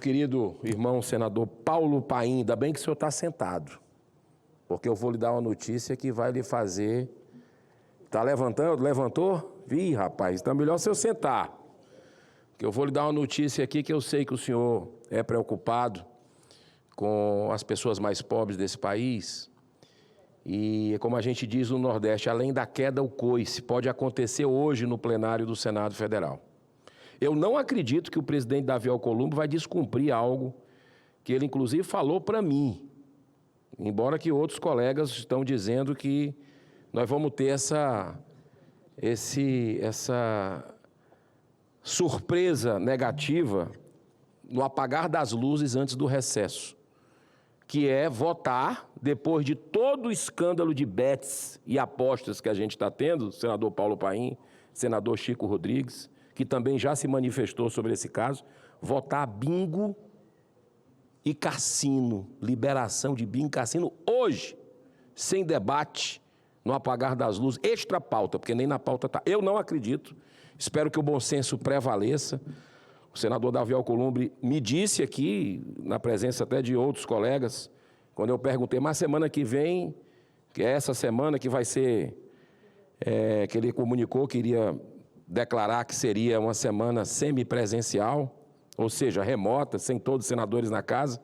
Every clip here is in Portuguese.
querido irmão senador Paulo Paim, ainda bem que o senhor está sentado, porque eu vou lhe dar uma notícia que vai lhe fazer... Está levantando? Levantou? Ih, rapaz, então é melhor o senhor sentar. Que eu vou lhe dar uma notícia aqui que eu sei que o senhor é preocupado com as pessoas mais pobres desse país. E, como a gente diz no Nordeste, além da queda, o coice pode acontecer hoje no plenário do Senado Federal. Eu não acredito que o presidente Davi Alcolumbre vai descumprir algo que ele, inclusive, falou para mim, embora que outros colegas estão dizendo que nós vamos ter essa surpresa negativa no apagar das luzes antes do recesso, que é votar, depois de todo o escândalo de bets e apostas que a gente está tendo, senador Paulo Paim, senador Chico Rodrigues, que também já se manifestou sobre esse caso, votar bingo e cassino, liberação de bingo e cassino hoje, sem debate, no apagar das luzes, extra pauta, porque nem na pauta está. Eu não acredito, espero que o bom senso prevaleça. O senador Davi Alcolumbre me disse aqui, na presença até de outros colegas, quando eu perguntei, mas semana que vem, que é essa semana que vai ser, que ele comunicou que iria declarar que seria uma semana semipresencial, ou seja, remota, sem todos os senadores na casa.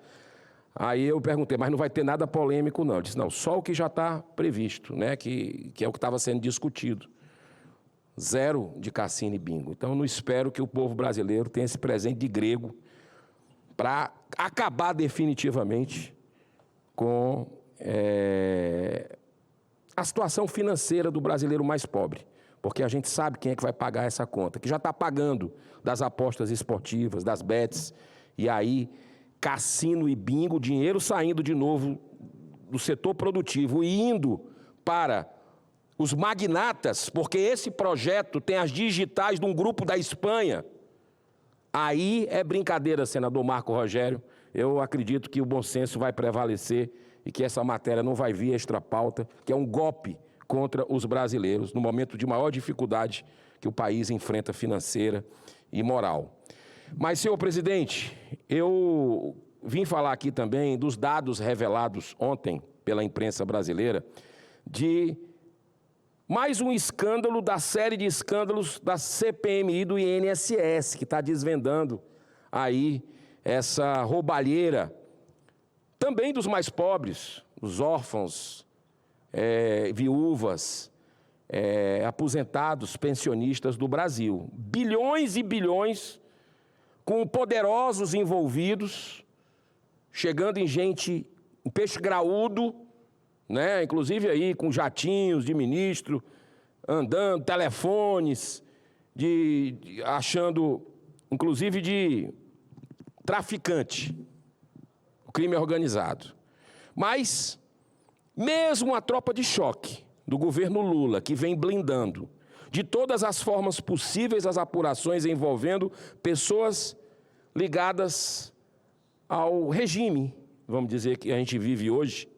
Aí eu perguntei, mas não vai ter nada polêmico, não. Ele disse, não, só o que já está previsto, né, que é o que estava sendo discutido. Zero de cassino e bingo. Então, eu não espero que o povo brasileiro tenha esse presente de grego para acabar definitivamente com a situação financeira do brasileiro mais pobre. Porque a gente sabe quem é que vai pagar essa conta, que já está pagando das apostas esportivas, das bets, e aí cassino e bingo, dinheiro saindo de novo do setor produtivo e indo para os magnatas, porque esse projeto tem as digitais de um grupo da Espanha. Aí é brincadeira, senador Marco Rogério. Eu acredito que o bom senso vai prevalecer e que essa matéria não vai vir extra pauta, que é um golpe contra os brasileiros, no momento de maior dificuldade que o país enfrenta financeira e moral. Mas, senhor presidente, eu vim falar aqui também dos dados revelados ontem pela imprensa brasileira de mais um escândalo da série de escândalos da CPMI do INSS, que está desvendando aí essa roubalheira também dos mais pobres, os órfãos, viúvas, aposentados, pensionistas do Brasil. Bilhões e bilhões com poderosos envolvidos, chegando em gente, em peixe graúdo, né? Inclusive aí com jatinhos de ministro, andando, telefones, achando, inclusive de traficante, o crime organizado. Mas mesmo a tropa de choque do governo Lula, que vem blindando de todas as formas possíveis as apurações envolvendo pessoas ligadas ao regime, vamos dizer, que a gente vive hoje,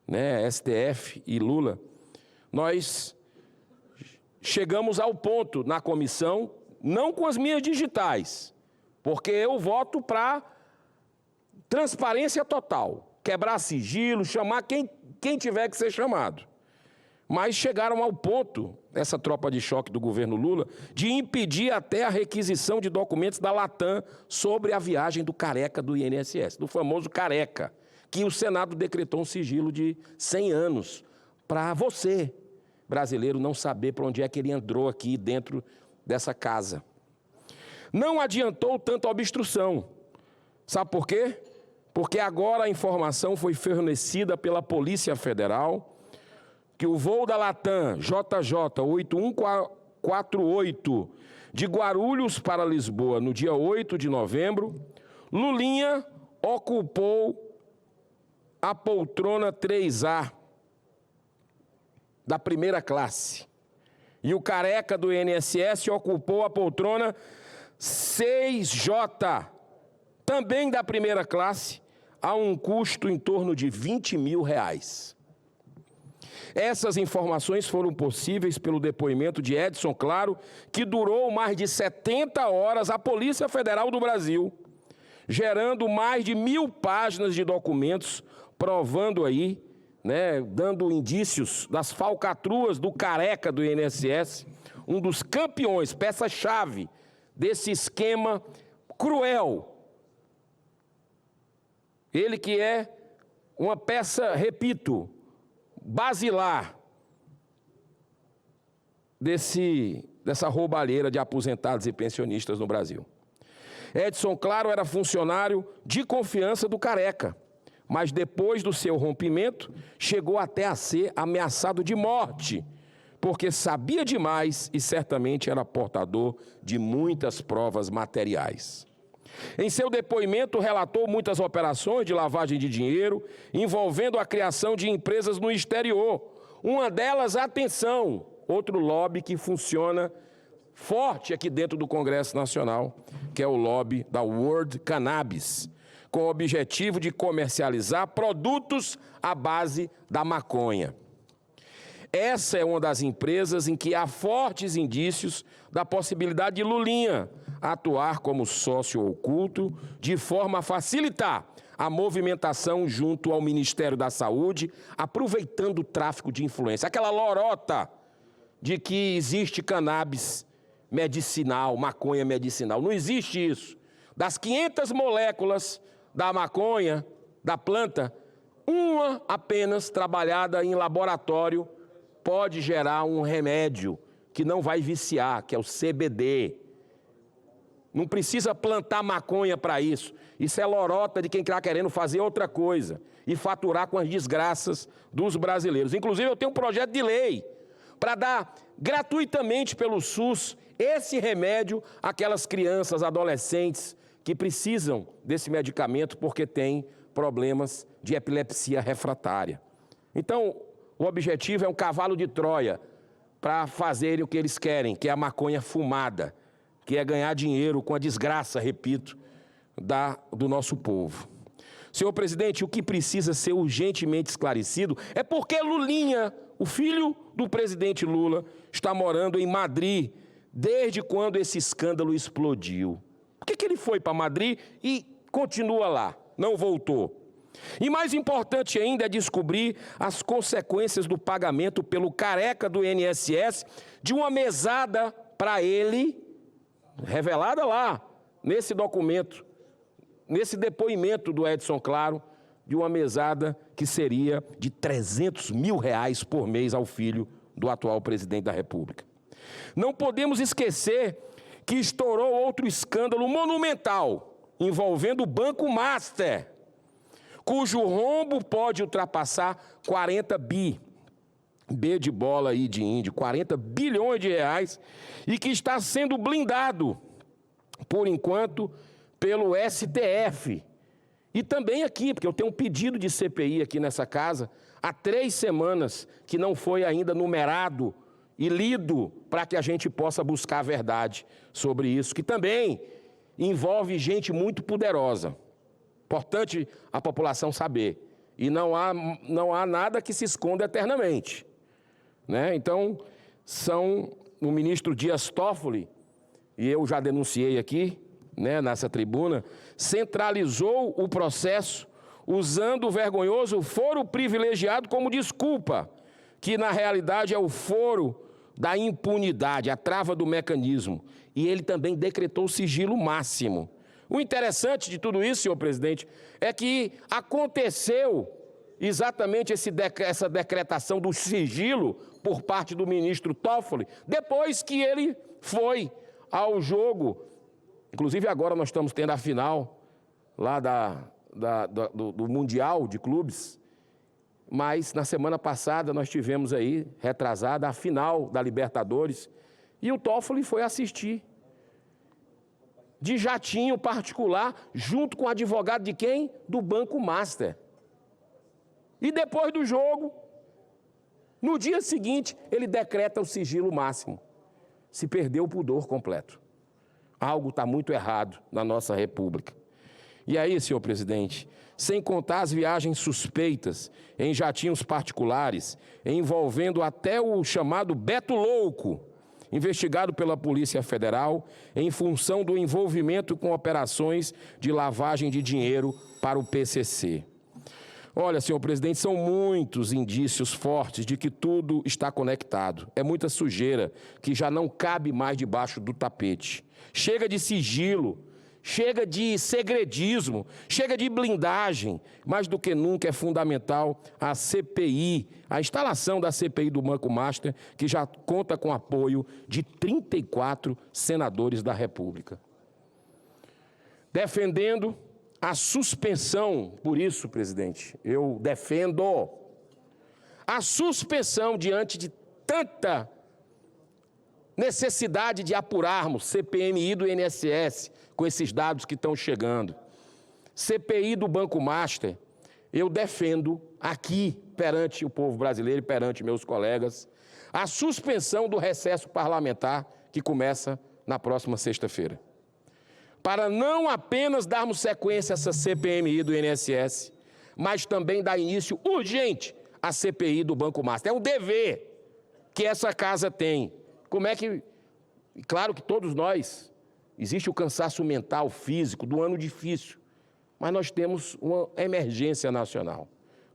né, STF e Lula, nós chegamos ao ponto na comissão, não com as minhas digitais, porque eu voto para transparência total, quebrar sigilo, chamar quem tiver que ser chamado. Mas chegaram ao ponto, essa tropa de choque do governo Lula, de impedir até a requisição de documentos da Latam sobre a viagem do careca do INSS, do famoso careca, que o Senado decretou um sigilo de 100 anos, para você, brasileiro, não saber para onde é que ele entrou aqui dentro dessa casa. Não adiantou tanta obstrução. Sabe por quê? Porque agora a informação foi fornecida pela Polícia Federal, que o voo da Latam JJ 8148 de Guarulhos para Lisboa, no dia 8 de novembro, Lulinha ocupou a poltrona 3A da primeira classe. E o careca do INSS ocupou a poltrona 6J, também da primeira classe, a um custo em torno de R$20 mil. Essas informações foram possíveis pelo depoimento de Edson Claro, que durou mais de 70 horas à Polícia Federal do Brasil, gerando mais de 1.000 páginas de documentos, provando aí, né, dando indícios das falcatruas do careca do INSS, um dos campeões, peça-chave desse esquema cruel. Ele que é uma peça, repito, basilar dessa roubalheira de aposentados e pensionistas no Brasil. Edson Claro era funcionário de confiança do careca, mas depois do seu rompimento, chegou até a ser ameaçado de morte, porque sabia demais e certamente era portador de muitas provas materiais. Em seu depoimento, relatou muitas operações de lavagem de dinheiro envolvendo a criação de empresas no exterior. Uma delas, atenção, outro lobby que funciona forte aqui dentro do Congresso Nacional, que é o lobby da World Cannabis, com o objetivo de comercializar produtos à base da maconha. Essa é uma das empresas em que há fortes indícios da possibilidade de Lulinha atuar como sócio oculto, de forma a facilitar a movimentação junto ao Ministério da Saúde, aproveitando o tráfico de influência. Aquela lorota de que existe cannabis medicinal, maconha medicinal. Não existe isso. Das 500 moléculas da maconha, da planta, uma apenas trabalhada em laboratório pode gerar um remédio que não vai viciar, que é o CBD. Não precisa plantar maconha para isso. Isso é lorota de quem está querendo fazer outra coisa e faturar com as desgraças dos brasileiros. Inclusive, eu tenho um projeto de lei para dar gratuitamente pelo SUS esse remédio àquelas crianças, adolescentes que precisam desse medicamento porque têm problemas de epilepsia refratária. Então, o objetivo é um cavalo de Troia para fazerem o que eles querem, que é a maconha fumada, que é ganhar dinheiro com a desgraça, repito, do nosso povo. Senhor presidente, o que precisa ser urgentemente esclarecido é porque Lulinha, o filho do presidente Lula, está morando em Madrid desde quando esse escândalo explodiu. Por que ele foi para Madrid e continua lá, não voltou? E mais importante ainda é descobrir as consequências do pagamento pelo careca do INSS de uma mesada para ele, revelada lá, nesse documento, nesse depoimento do Edson Claro, de uma mesada que seria de R$300 mil por mês ao filho do atual presidente da República. Não podemos esquecer que estourou outro escândalo monumental envolvendo o Banco Master, cujo rombo pode ultrapassar 40 B de bola aí de índio, 40 bilhões de reais, e que está sendo blindado, por enquanto, pelo STF. E também aqui, porque eu tenho um pedido de CPI aqui nessa casa, há 3 semanas, que não foi ainda numerado e lido para que a gente possa buscar a verdade sobre isso, que também envolve gente muito poderosa. Importante a população saber. E não há nada que se esconda eternamente, né? Então, o ministro Dias Toffoli, e eu já denunciei aqui, né, nessa tribuna, centralizou o processo usando o vergonhoso foro privilegiado como desculpa, que na realidade é o foro da impunidade, a trava do mecanismo. E ele também decretou o sigilo máximo. O interessante de tudo isso, senhor presidente, é que aconteceu exatamente essa decretação do sigilo por parte do ministro Toffoli, depois que ele foi ao jogo. Inclusive agora nós estamos tendo a final lá do Mundial de Clubes, mas na semana passada nós tivemos aí, retrasada, a final da Libertadores, e o Toffoli foi assistir, de jatinho particular, junto com o advogado de quem? Do Banco Master. E depois do jogo, no dia seguinte, ele decreta o sigilo máximo. Se perdeu o pudor completo. Algo está muito errado na nossa República. E aí, senhor presidente, sem contar as viagens suspeitas em jatinhos particulares, envolvendo até o chamado Beto Louco, investigado pela Polícia Federal em função do envolvimento com operações de lavagem de dinheiro para o PCC. Olha, senhor presidente, são muitos indícios fortes de que tudo está conectado. É muita sujeira que já não cabe mais debaixo do tapete. Chega de sigilo, chega de segredismo, chega de blindagem. Mais do que nunca é fundamental a CPI, a instalação da CPI do Banco Master, que já conta com apoio de 34 senadores da República. Defendendo a suspensão, por isso, presidente, eu defendo a suspensão diante de tanta necessidade de apurarmos CPMI do INSS com esses dados que estão chegando. CPI do Banco Master, eu defendo aqui, perante o povo brasileiro e perante meus colegas, a suspensão do recesso parlamentar que começa na próxima sexta-feira. Para não apenas darmos sequência a essa CPMI do INSS, mas também dar início urgente à CPI do Banco Master. É um dever que essa casa tem. Como é que... Claro que todos nós, existe o cansaço mental, físico, do ano difícil, mas nós temos uma emergência nacional.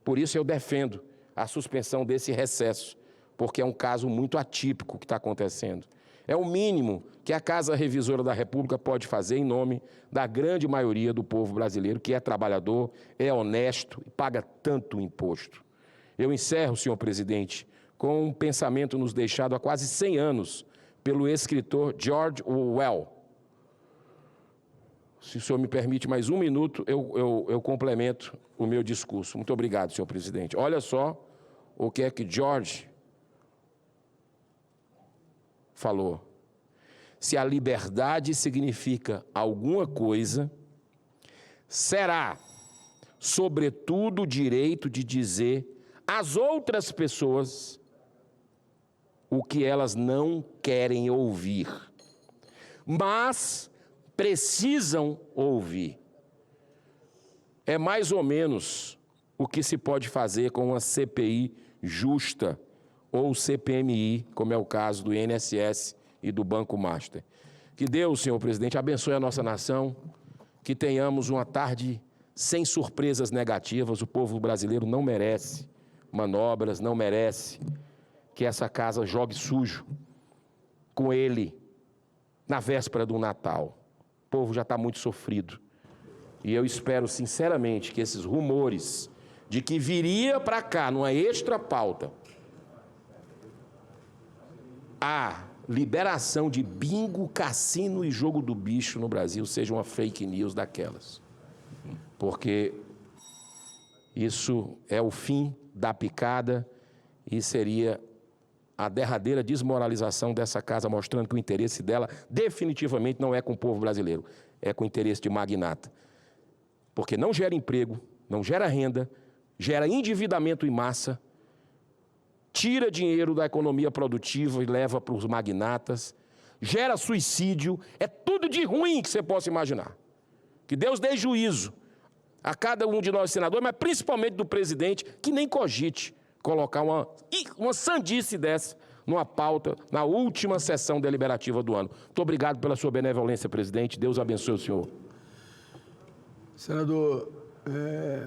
Por isso eu defendo a suspensão desse recesso, porque é um caso muito atípico que está acontecendo. É o mínimo que a Casa Revisora da República pode fazer em nome da grande maioria do povo brasileiro, que é trabalhador, é honesto e paga tanto imposto. Eu encerro, senhor presidente, com um pensamento nos deixado há quase 100 anos pelo escritor George Orwell. Se o senhor me permite mais um minuto, eu complemento o meu discurso. Muito obrigado, senhor presidente. Olha só o que é que George falou: se a liberdade significa alguma coisa, será, sobretudo, o direito de dizer às outras pessoas o que elas não querem ouvir, mas precisam ouvir. É mais ou menos o que se pode fazer com uma CPI justa, ou CPMI, como é o caso do INSS e do Banco Master. Que Deus, senhor presidente, abençoe a nossa nação, que tenhamos uma tarde sem surpresas negativas. O povo brasileiro não merece manobras, não merece que essa casa jogue sujo com ele na véspera do Natal. O povo já está muito sofrido. E eu espero, sinceramente, que esses rumores de que viria para cá, numa extra pauta, a liberação de bingo, cassino e jogo do bicho no Brasil seja uma fake news daquelas. Porque isso é o fim da picada e seria a derradeira desmoralização dessa casa, mostrando que o interesse dela definitivamente não é com o povo brasileiro, é com o interesse de magnata. Porque não gera emprego, não gera renda, gera endividamento em massa, tira dinheiro da economia produtiva e leva para os magnatas, gera suicídio, é tudo de ruim que você possa imaginar. Que Deus dê juízo a cada um de nós senadores, mas principalmente do presidente, que nem cogite colocar uma sandice dessa numa pauta na última sessão deliberativa do ano. Muito obrigado pela sua benevolência, presidente. Deus abençoe o senhor. Senador,